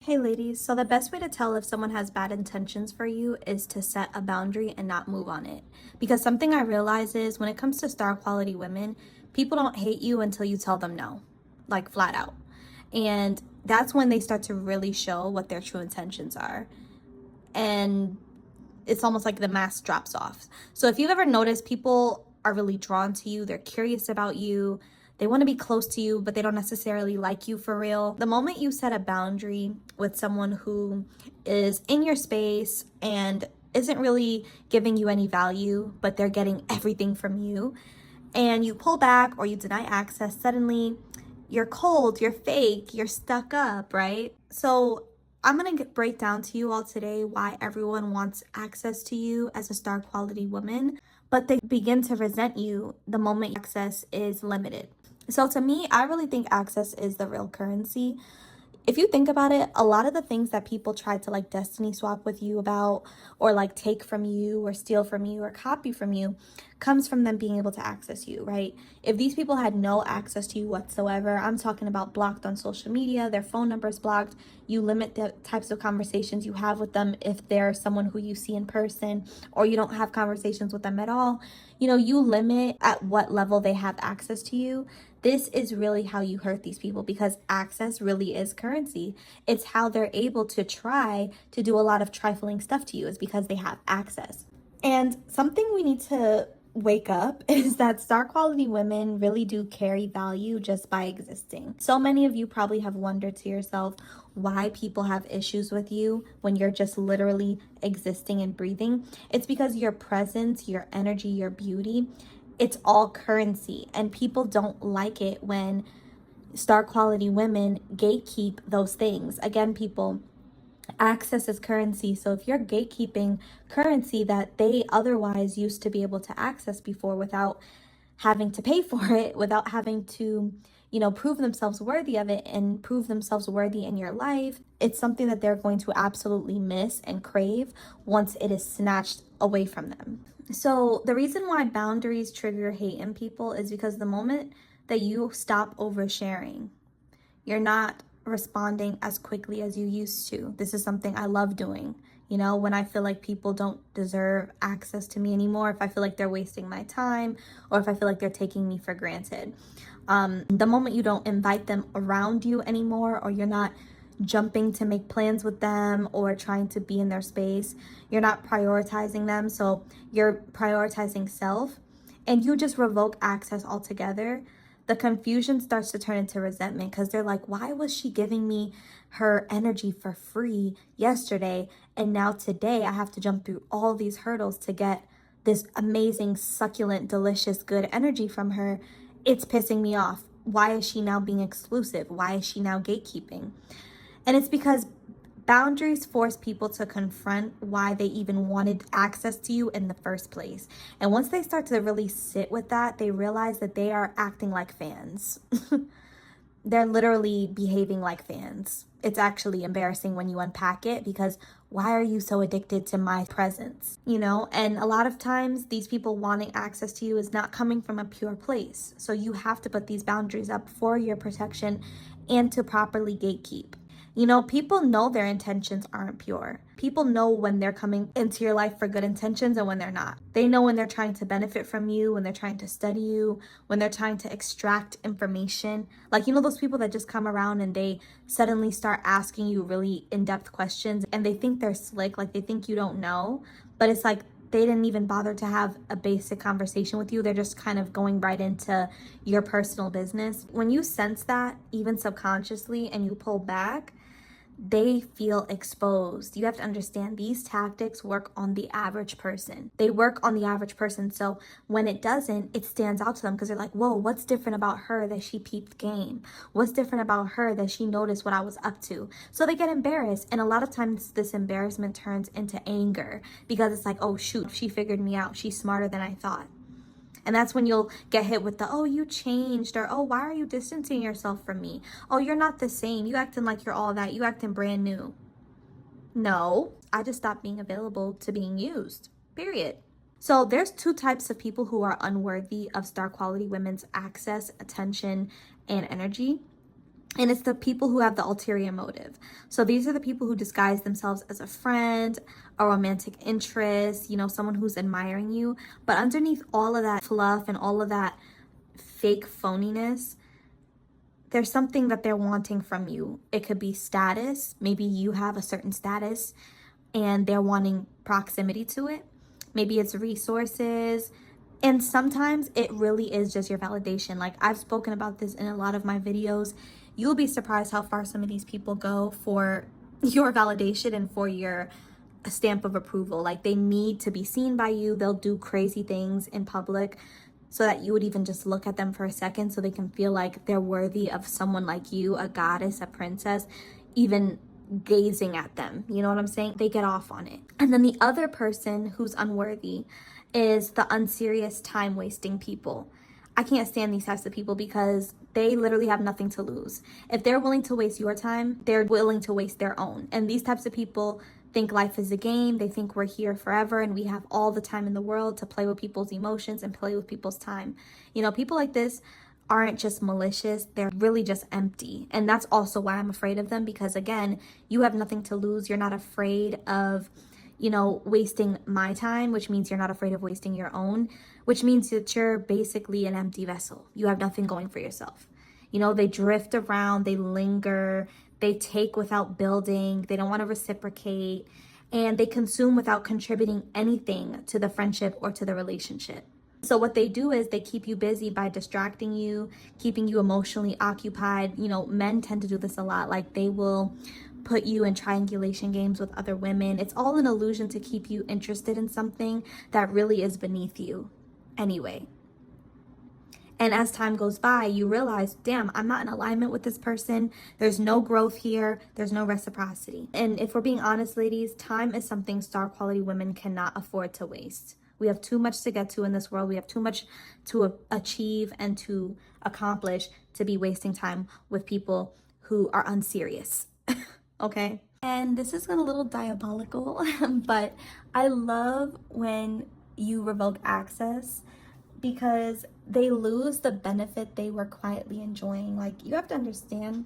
Hey ladies, so the best way to tell if someone has bad intentions for you is to set a boundary and not move on it. Because something I realize is when it comes to star quality women, people don't hate you until you tell them no, like flat out. And that's when they start to really show what their true intentions are. And it's almost like the mask drops off. So if you've ever noticed, people are really drawn to you, they're curious about you, they want to be close to you, but they don't necessarily like you for real. The moment you set a boundary with someone who is in your space and isn't really giving you any value, but they're getting everything from you, and you pull back or you deny access, suddenly you're cold, you're fake, you're stuck up, right? So I'm going to break down to you all today why everyone wants access to you as a star quality woman, but they begin to resent you the moment access is limited. So to me, I really think access is the real currency. If you think about it, a lot of the things that people try to like destiny swap with you about, or like take from you, or steal from you, or copy from you, comes from them being able to access you, right? If these people had no access to you whatsoever, I'm talking about blocked on social media, their phone numbers blocked, you limit the types of conversations you have with them if they're someone who you see in person, or you don't have conversations with them at all. You limit at what level they have access to you. This is really how you hurt these people, because access really is currency. It's how they're able to try to do a lot of trifling stuff to you, is because they have access. And something we need to wake up is that star quality women really do carry value just by existing. So many of you probably have wondered to yourself why people have issues with you when you're just literally existing and breathing. It's because your presence, your energy, your beauty, it's all currency, and people don't like it when star quality women gatekeep those things. Again, people, access is currency. So if you're gatekeeping currency that they otherwise used to be able to access before without having to pay for it, without having to, prove themselves worthy of it and prove themselves worthy in your life, it's something that they're going to absolutely miss and crave once it is snatched away from them. So the reason why boundaries trigger hate in people is because the moment that you stop oversharing, you're not responding as quickly as you used to. This is something I love doing. When I feel like people don't deserve access to me anymore, if I feel like they're wasting my time, or if I feel like they're taking me for granted. The moment you don't invite them around you anymore, or you're not jumping to make plans with them or trying to be in their space, you're not prioritizing them. So you're prioritizing self, and you just revoke access altogether. The confusion starts to turn into resentment, because they're like, why was she giving me her energy for free yesterday, and now today I have to jump through all these hurdles to get this amazing, succulent, delicious, good energy from her? It's pissing me off. Why is she now being exclusive? Why is she now gatekeeping? And it's because boundaries force people to confront why they even wanted access to you in the first place. And once they start to really sit with that, they realize that they are acting like fans. They're literally behaving like fans. It's actually embarrassing when you unpack it, because why are you so addicted to my presence? And a lot of times these people wanting access to you is not coming from a pure place. So you have to put these boundaries up for your protection and to properly gatekeep. People know their intentions aren't pure. People know when they're coming into your life for good intentions and when they're not. They know when they're trying to benefit from you, when they're trying to study you, when they're trying to extract information. Like, those people that just come around and they suddenly start asking you really in-depth questions, and they think they're slick, like they think you don't know. But it's like, they didn't even bother to have a basic conversation with you. They're just kind of going right into your personal business. When you sense that, even subconsciously, and you pull back, they feel exposed. You have to understand, these tactics work on the average person. They work on the average person. So when it doesn't, it stands out to them, because they're like, whoa, what's different about her that she peeped game? What's different about her that she noticed what I was up to? So they get embarrassed. And a lot of times this embarrassment turns into anger, because it's like, oh shoot, she figured me out. She's smarter than I thought. And that's when you'll get hit with the, oh, you changed, or, oh, why are you distancing yourself from me? Oh, you're not the same. You acting like you're all that. You acting brand new. No, I just stopped being available to being used, period. So there's two types of people who are unworthy of star quality women's access, attention, and energy. And it's the people who have the ulterior motive. So these are the people who disguise themselves as a friend, a romantic interest, someone who's admiring you. But underneath all of that fluff and all of that fake phoniness, there's something that they're wanting from you. It could be status. Maybe you have a certain status and they're wanting proximity to it. Maybe it's resources. And sometimes it really is just your validation. Like, I've spoken about this in a lot of my videos. You'll be surprised how far some of these people go for your validation and for your stamp of approval. Like, they need to be seen by you. They'll do crazy things in public so that you would even just look at them for a second, so they can feel like they're worthy of someone like you, a goddess, a princess, even gazing at them. You know what I'm saying? They get off on it. And then the other person who's unworthy is the unserious, time-wasting people. I can't stand these types of people because they literally have nothing to lose. If they're willing to waste your time, they're willing to waste their own. And these types of people think life is a game. They think we're here forever and we have all the time in the world to play with people's emotions and play with people's time. People like this aren't just malicious, they're really just empty. And that's also why I'm afraid of them, because again, you have nothing to lose. You're not afraid of wasting my time, which means you're not afraid of wasting your own, which means that you're basically an empty vessel. You have nothing going for yourself. They drift around, they linger, they take without building, they don't want to reciprocate, and they consume without contributing anything to the friendship or to the relationship. So what they do is they keep you busy by distracting you, keeping you emotionally occupied. Men tend to do this a lot. Like, they will put you in triangulation games with other women. It's all an illusion to keep you interested in something that really is beneath you anyway. And as time goes by, you realize, damn, I'm not in alignment with this person. There's no growth here. There's no reciprocity. And if we're being honest, ladies, time is something star quality women cannot afford to waste. We have too much to get to in this world. We have too much to achieve and to accomplish to be wasting time with people who are unserious. Okay? And this is a little diabolical, but I love when you revoke access, because they lose the benefit they were quietly enjoying. Like, you have to understand,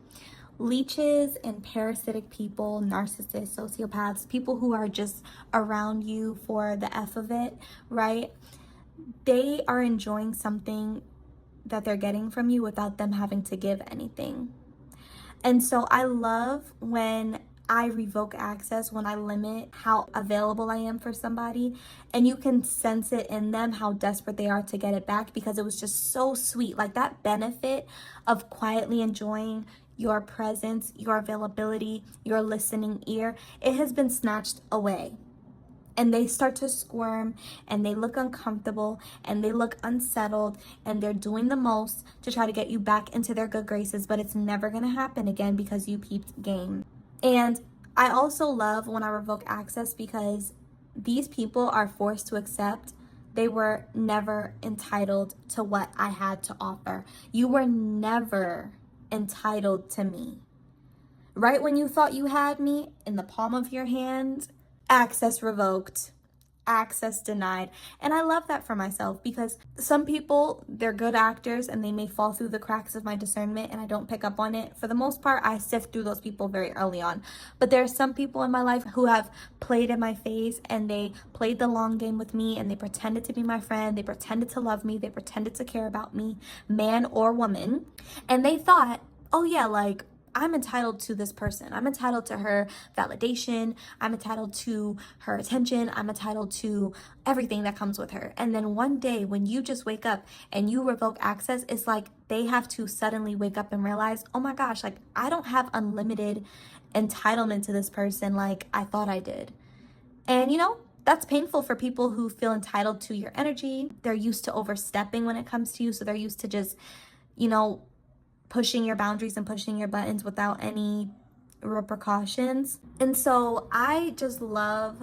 leeches and parasitic people, narcissists, sociopaths, people who are just around you for the F of it, right? They are enjoying something that they're getting from you without them having to give anything. And so I love when I revoke access, when I limit how available I am for somebody, and you can sense it in them how desperate they are to get it back, because it was just so sweet. Like, that benefit of quietly enjoying your presence, your availability, your listening ear, it has been snatched away. And they start to squirm and they look uncomfortable and they look unsettled, and they're doing the most to try to get you back into their good graces, but it's never going to happen again because you peeped game. And I also love when I revoke access, because these people are forced to accept they were never entitled to what I had to offer. You were never entitled to me. Right when you thought you had me in the palm of your hand, access revoked, access denied. And I love that for myself, because some people, they're good actors and they may fall through the cracks of my discernment and I don't pick up on it. For the most part, I sift through those people very early on. But there are some people in my life who have played in my face, and they played the long game with me, and they pretended to be my friend. They pretended to love me. They pretended to care about me, man or woman. And they thought, oh yeah, like, I'm entitled to this person. I'm entitled to her validation. I'm entitled to her attention. I'm entitled to everything that comes with her. And then one day when you just wake up and you revoke access, it's like they have to suddenly wake up and realize, oh my gosh, like, I don't have unlimited entitlement to this person like I thought I did. And that's painful for people who feel entitled to your energy. They're used to overstepping when it comes to you. So they're used to just, pushing your boundaries and pushing your buttons without any repercussions. And so I just love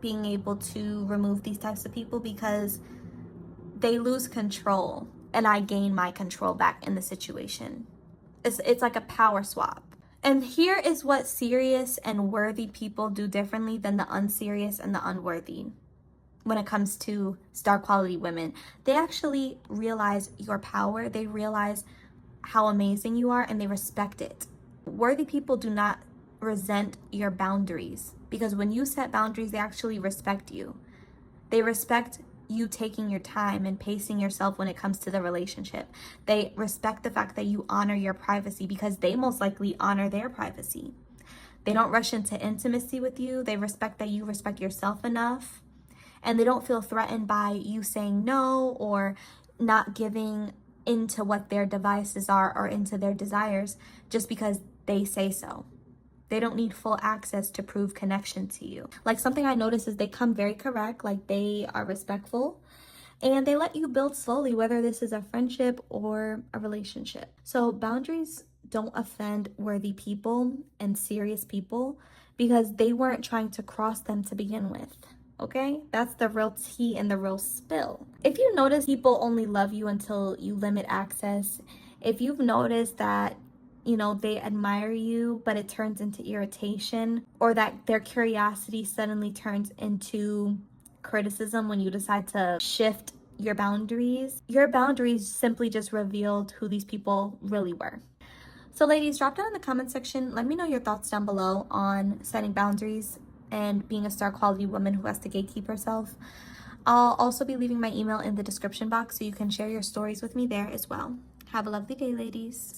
being able to remove these types of people, because they lose control and I gain my control back in the situation. It's like a power swap. And here is what serious and worthy people do differently than the unserious and the unworthy. When it comes to star quality women, they actually realize your power. They realize how amazing you are, and they respect it. Worthy people do not resent your boundaries, because when you set boundaries, they actually respect you. They respect you taking your time and pacing yourself when it comes to the relationship. They respect the fact that you honor your privacy, because they most likely honor their privacy. They don't rush into intimacy with you. They respect that you respect yourself enough. And they don't feel threatened by you saying no or not giving into what their devices are or into their desires just because they say so. They don't need full access to prove connection to you. Like, something I notice is they come very correct, like they are respectful, and they let you build slowly, whether this is a friendship or a relationship. So boundaries don't offend worthy people and serious people, because they weren't trying to cross them to begin with. Okay, that's the real tea and the real spill. If you notice people only love you until you limit access, if you've noticed that, they admire you, but it turns into irritation, or that their curiosity suddenly turns into criticism when you decide to shift your boundaries simply just revealed who these people really were. So ladies, drop down in the comment section. Let me know your thoughts down below on setting boundaries and being a star quality woman who has to gatekeep herself. I'll also be leaving my email in the description box so you can share your stories with me there as well. Have a lovely day, ladies.